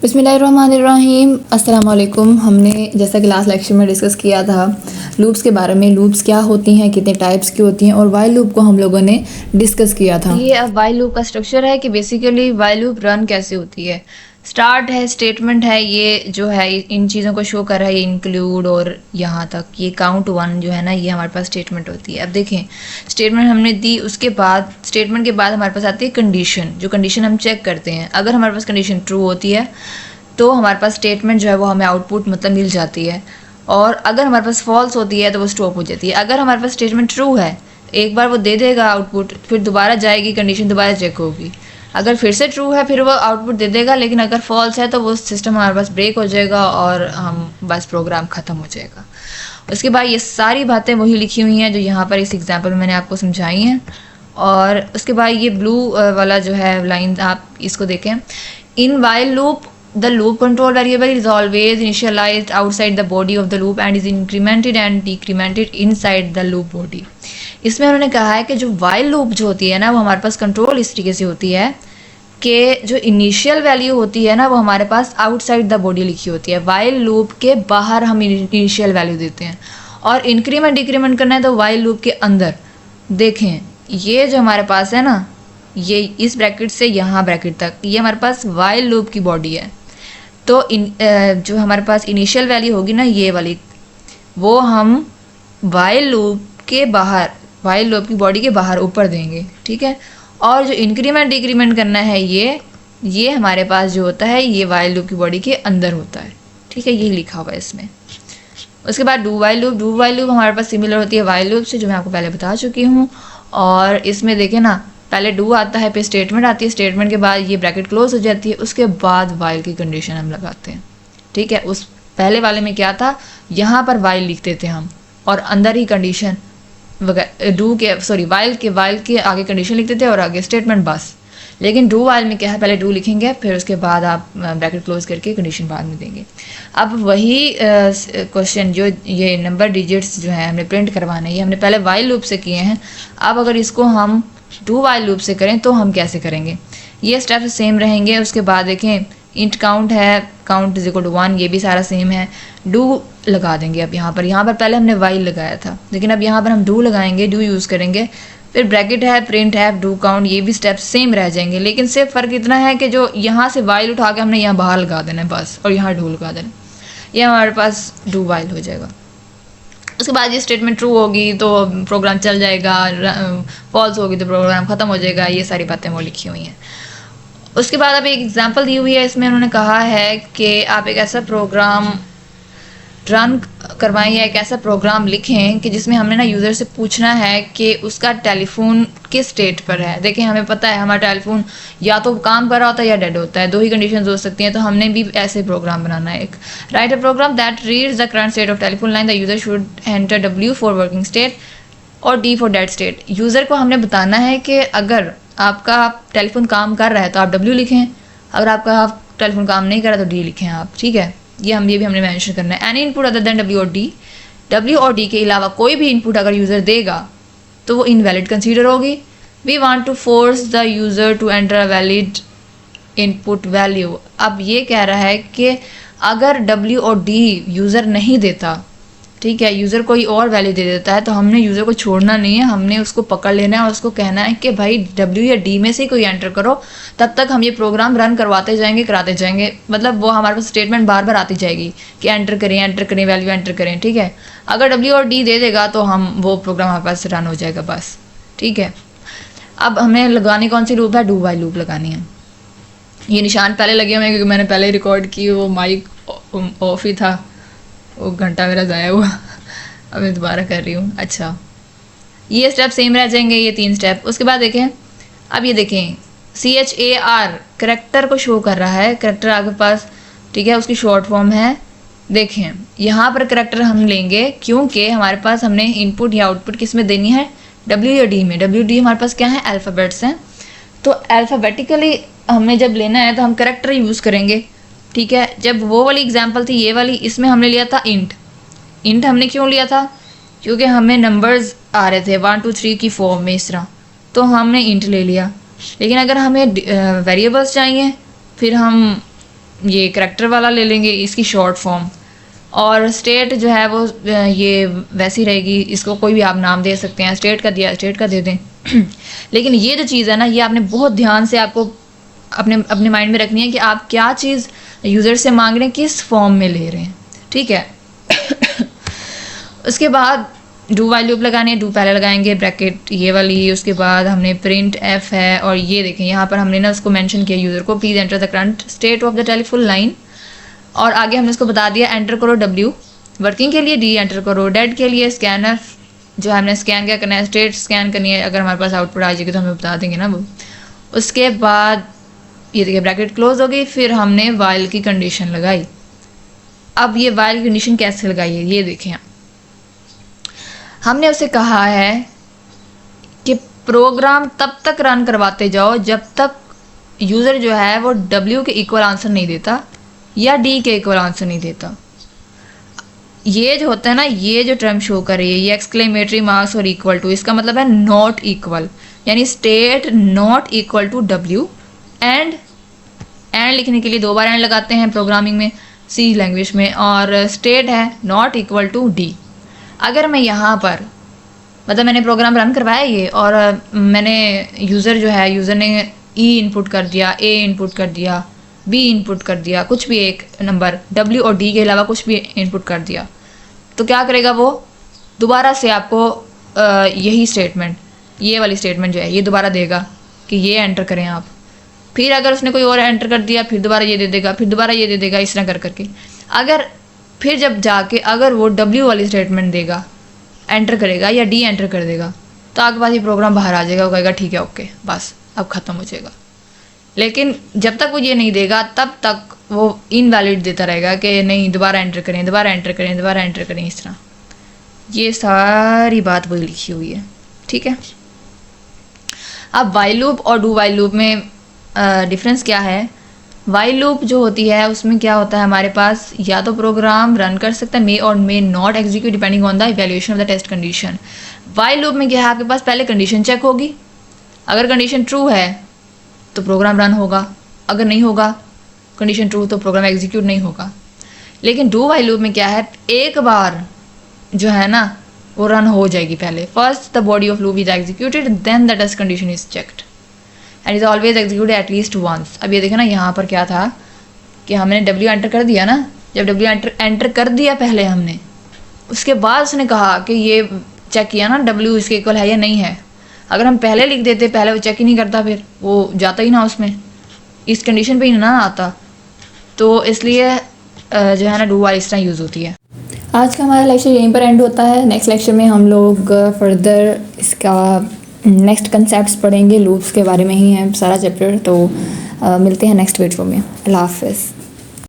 बिस्मिल्लाहिर्रहमानिर्रहीम। अस्सलाम वालेकुम। हमने जैसा कि लास्ट लेक्चर में डिस्कस किया था लूप्स के बारे में, लूप्स क्या होती हैं, कितने टाइप्स की होती हैं, और वाइल लूप को हम लोगों ने डिस्कस किया था। ये अब वाइल लूप का स्ट्रक्चर है कि बेसिकली वाइल लूप रन कैसे होती है। स्टार्ट है, स्टेटमेंट है, ये जो है इन चीज़ों को शो कर रहा है, ये इंक्लूड और यहाँ तक ये काउंट वन जो है ना, ये हमारे पास स्टेटमेंट होती है। अब देखें, स्टेटमेंट हमने दी, उसके बाद स्टेटमेंट के बाद हमारे पास आती है कंडीशन। जो कंडीशन हम चेक करते हैं, अगर हमारे पास कंडीशन ट्रू होती है तो हमारे पास स्टेटमेंट जो है वो हमें आउटपुट मतलब मिल जाती है, और अगर हमारे पास फॉल्स होती है तो वो स्टॉप हो जाती है। अगर हमारे पास स्टेटमेंट ट्रू है, एक बार वो दे देगा आउटपुट, फिर दोबारा जाएगी कंडीशन, दोबारा चेक होगी। अगर फिर से ट्रू है फिर वो आउटपुट दे देगा, लेकिन अगर फॉल्स है तो वो सिस्टम हमारे पास ब्रेक हो जाएगा और हम बस प्रोग्राम ख़त्म हो जाएगा। उसके बाद ये सारी बातें वही लिखी हुई हैं जो यहाँ पर इस एग्जाम्पल में मैंने आपको समझाई हैं। और उसके बाद ये ब्लू वाला जो है लाइन, आप इसको देखें। In while loop the loop control variable is always initialized outside the body of the loop and is incremented and decremented inside the loop body। इसमें उन्होंने कहा है कि जो while loop जो होती है ना, वो हमारे पास कंट्रोल इस तरीके से होती है कि जो इनिशियल वैल्यू होती है ना, वो हमारे पास आउटसाइड द बॉडी लिखी होती है। while loop के बाहर हम इनिशियल वैल्यू देते हैं, और इंक्रीमेंट डिक्रीमेंट करना है तो while loop के अंदर। देखें, ये जो हमारे पास है ना, ये इस ब्रैकेट से यहाँ ब्रैकेट तक, ये हमारे पास while loop की बॉडी है। तो जो हमारे पास इनिशियल वैल्यू होगी ना, ये वाली, वो हम वाइल लूप के बाहर, वाइल लूप की बॉडी के बाहर ऊपर देंगे, ठीक है। और जो इंक्रीमेंट डिक्रीमेंट करना है, ये हमारे पास जो होता है ये वाइल लूप की बॉडी के अंदर होता है, ठीक है। ये लिखा हुआ है इसमें। उसके बाद डू वाइल लूप हमारे पास सिमिलर होती है वाइल लूप से, जो मैं आपको पहले बता चुकी हूँ। और इसमें देखें ना, पहले डू आता है, फिर स्टेटमेंट आती है, स्टेटमेंट के बाद ये ब्रैकेट क्लोज हो जाती है, उसके बाद वाइल की कंडीशन हम लगाते हैं, ठीक है। उस पहले वाले में क्या था, यहाँ पर वाइल लिखते थे हम, और अंदर ही कंडीशन वाइल के आगे कंडीशन लिखते थे और आगे स्टेटमेंट बस। लेकिन डू वाइल में क्या है, पहले डू लिखेंगे, फिर उसके बाद आप ब्रैकेट क्लोज करके कंडीशन बाद में देंगे। अब वही क्वेश्चन, जो ये नंबर डिजिट्स जो है हमने प्रिंट करवाने, ये हमने पहले वाइल लूप से किए हैं। अब अगर इसको हम डू वाइल लूप से करें तो हम कैसे करेंगे, ये स्टेप सेम रहेंगे। उसके बाद देखें, इंट काउंट है, काउंट इज इक्वल टू 1, ये भी सारा सेम है। डू लगा देंगे अब यहाँ पर पहले हमने वाइल लगाया था, लेकिन अब यहाँ पर हम डू लगाएंगे, डू यूज़ करेंगे। फिर ब्रैकेट है, प्रिंट है, डू काउंट, ये भी स्टेप सेम रह जाएंगे, लेकिन सिर्फ फ़र्क इतना है कि जो यहाँ से वाइल उठा के हमने यहाँ बाहर लगा देना है बस, और यहाँ डू लगा देना, ये हमारे पास डू वाइल हो जाएगा। उसके बाद ये स्टेटमेंट ट्रू होगी तो प्रोग्राम चल जाएगा, फॉल्स होगी तो प्रोग्राम ख़त्म हो जाएगा। ये सारी बातें वो लिखी हुई हैं। उसके बाद अब एक एग्जांपल दी हुई है, इसमें उन्होंने कहा है कि आप एक ऐसा प्रोग्राम रन करवाएं या एक ऐसा प्रोग्राम लिखें कि जिसमें हमने ना यूज़र से पूछना है कि उसका टेलीफोन किस स्टेट पर है। देखें, हमें पता है हमारा टेलीफोन या तो काम कर रहा होता है या डेड होता है, दो ही कंडीशंस हो सकती हैं। तो हमने भी ऐसे प्रोग्राम बनाना है। एक write a program that reads the current state of telephone line, the user should enter W for working state और D for dead state. User को हमने बताना है कि अगर आपका टेलीफोन काम कर रहा है तो आप W लिखें, अगर आपका टेलीफोन काम नहीं कर रहा तो D लिखें आप, ठीक है। ये भी हमने मेंशन करना है। Any input other than W और D के अलावा कोई भी इनपुट अगर यूज़र देगा तो वो इनवैलिड कंसीडर होगी। We want to force the user to enter a valid input value. अब ये कह रहा है कि अगर W और D यूज़र नहीं देता, ठीक है, यूज़र कोई और वैल्यू दे देता है, तो हमने यूज़र को छोड़ना नहीं है, हमने उसको पकड़ लेना है और उसको कहना है कि भाई W या D में से कोई एंटर करो। तब तक हम ये प्रोग्राम रन करवाते जाएंगे, कराते जाएंगे, मतलब वो हमारे पास स्टेटमेंट बार बार आती जाएगी कि एंटर करें, वैल्यू एंटर करें, ठीक है। अगर W और D दे देगा तो हम वो प्रोग्राम हमारे पास रन हो जाएगा बस, ठीक है। अब हमें लगानी कौन सी लूप है, डू वाइल लूप लगानी है। ये निशान पहले लगे हुए हैं क्योंकि मैंने पहले रिकॉर्ड की, वो माइक ऑफ ही था, वो घंटा मेरा ज़ाया हुआ। अब मैं दोबारा कर रही हूँ। अच्छा, ये स्टेप सेम रह जाएंगे, ये 3 स्टेप। उसके बाद देखें, अब ये देखें, CHAR करैक्टर को शो कर रहा है, करैक्टर आपके पास, ठीक है, उसकी शॉर्ट फॉर्म है। देखें, यहाँ पर करैक्टर हम लेंगे क्योंकि हमारे पास हमने इनपुट या आउटपुट किस में देनी है, W या D में। W D हमारे पास क्या है, अल्फ़ाबेट्स हैं। तो अल्फ़ाबेटिकली हमने जब लेना है तो हम करैक्टर यूज़ करेंगे, ठीक है। जब वो वाली एग्जांपल थी, ये वाली, इसमें हमने लिया था इंट हमने क्यों लिया था, क्योंकि हमें नंबर्स आ रहे थे 1 2 3 की फॉर्म में इस तरह, तो हमने इंट ले लिया। लेकिन अगर हमें वेरिएबल्स चाहिए, फिर हम ये करैक्टर वाला ले लेंगे, इसकी शॉर्ट फॉर्म। और स्टेट जो है वो ये वैसी रहेगी, इसको कोई भी आप नाम दे सकते हैं, स्टेट का दिया स्टेट का दे दें। लेकिन ये जो चीज़ है ना, ये आपने बहुत ध्यान से आपको अपने माइंड में रखनी है कि आप क्या चीज़ यूज़र से मांग रहे हैं, किस फॉर्म में ले रहे हैं, ठीक है। उसके बाद डू वाइल लूप लगाने हैं, डू पहले लगाएंगे ब्रैकेट ये वाली, उसके बाद हमने प्रिंट एफ है, और ये देखें यहाँ पर हमने ना उसको मेंशन किया यूज़र को, please enter the current state of the telephone line, और आगे हमने उसको बता दिया एंटर करो डब्ल्यू वर्किंग के लिए, डी एंटर करो, डेड के लिए स्कैनर जो हमने स्कैन क्या करना है, स्टेट स्कैन करनी है, अगर हमारे पास आउटपुट आ जाएगी तो हमें बता देंगे ना वो। उसके बाद ये देखिए ब्रैकेट क्लोज हो गई, फिर हमने वाइल की कंडीशन लगाई। अब ये वाइल की कंडीशन कैसे लगाई है ये देखें, हमने उसे कहा है कि प्रोग्राम तब तक रन करवाते जाओ जब तक यूज़र जो है वो डब्ल्यू के इक्वल आंसर नहीं देता या डी के इक्वल आंसर नहीं देता। ये जो होता है ना, ये जो टर्म शो कर रही है ये एक्सक्लेमेटरी मार्क्स और इक्वल टू, इसका मतलब है नॉट इक्वल, यानी state not equal to W. And लिखने के लिए 2 बार एंड लगाते हैं प्रोग्रामिंग में, सी लैंग्वेज में, और स्टेट है नॉट इक्वल टू डी। अगर मैं यहाँ पर मतलब मैंने प्रोग्राम रन करवाया ये, और मैंने यूज़र जो है, यूज़र ने ई इनपुट कर दिया, ए इनपुट कर दिया, बी इनपुट कर दिया, कुछ भी एक नंबर डब्ल्यू और डी के अलावा कुछ भी इनपुट कर दिया, तो क्या करेगा वो, दोबारा से आपको यही स्टेटमेंट, ये वाली स्टेटमेंट जो है ये दोबारा देगा कि ये एंटर करें आप। फिर अगर उसने कोई और एंटर कर दिया फिर दोबारा ये दे देगा, फिर दोबारा ये दे देगा, इस तरह कर करके। अगर फिर जब जाके अगर वो डब्ल्यू वाली स्टेटमेंट देगा, एंटर करेगा या डी एंटर कर देगा, तो आपके पास ये प्रोग्राम बाहर आ जाएगा, वो कहेगा ठीक है ओके बस अब ख़त्म हो जाएगा। लेकिन जब तक वो ये नहीं देगा तब तक वो इनवैलिड देता रहेगा कि नहीं दोबारा एंटर करें, दोबारा एंटर करें, दोबारा एंटर करें, इस तरह। ये सारी बात वही लिखी हुई है, ठीक है। अब वाइल लूप और डू वाइल लूप में डिफरेंस क्या है। वाइल लूप जो होती है उसमें क्या होता है, हमारे पास या तो प्रोग्राम रन कर सकता है, may or may not execute depending on the evaluation of the test condition. While loop में क्या है, आपके पास पहले कंडीशन चेक होगी, अगर कंडीशन ट्रू है तो प्रोग्राम रन होगा, अगर नहीं होगा कंडीशन ट्रू तो प्रोग्राम एग्जीक्यूट नहीं होगा। लेकिन डू वाइल लूप में क्या है, एक बार जो है ना वो रन हो जाएगी पहले, first the body of loop is executed then the test condition is checked and is always executed at least once. अब ये देखें ना, यहाँ पर क्या था कि हमने डब्ल्यू एंटर कर दिया ना, जब डब्ल्यू एंटर कर दिया पहले हमने, उसके बाद उसने कहा कि ये चेक किया ना डब्ल्यू इसके इक्वल है या नहीं है। अगर हम पहले लिख देते, पहले वो चेक ही नहीं करता, फिर वो जाता ही ना उसमें, इस कंडीशन पे ही ना आता। तो इसलिए जो है ना डू वाइल इस तरह यूज़ होती है। आज का हमारा लेक्चर यहीं पर एंड होता है। नेक्स्ट लेक्चर में हम लोग फर्दर इसका नेक्स्ट कंसेप्ट्स पढ़ेंगे, लूप्स के बारे में ही है सारा चैप्टर। तो मिलते हैं नेक्स्ट वीडियो में। अल्लाह हाफ़िज़।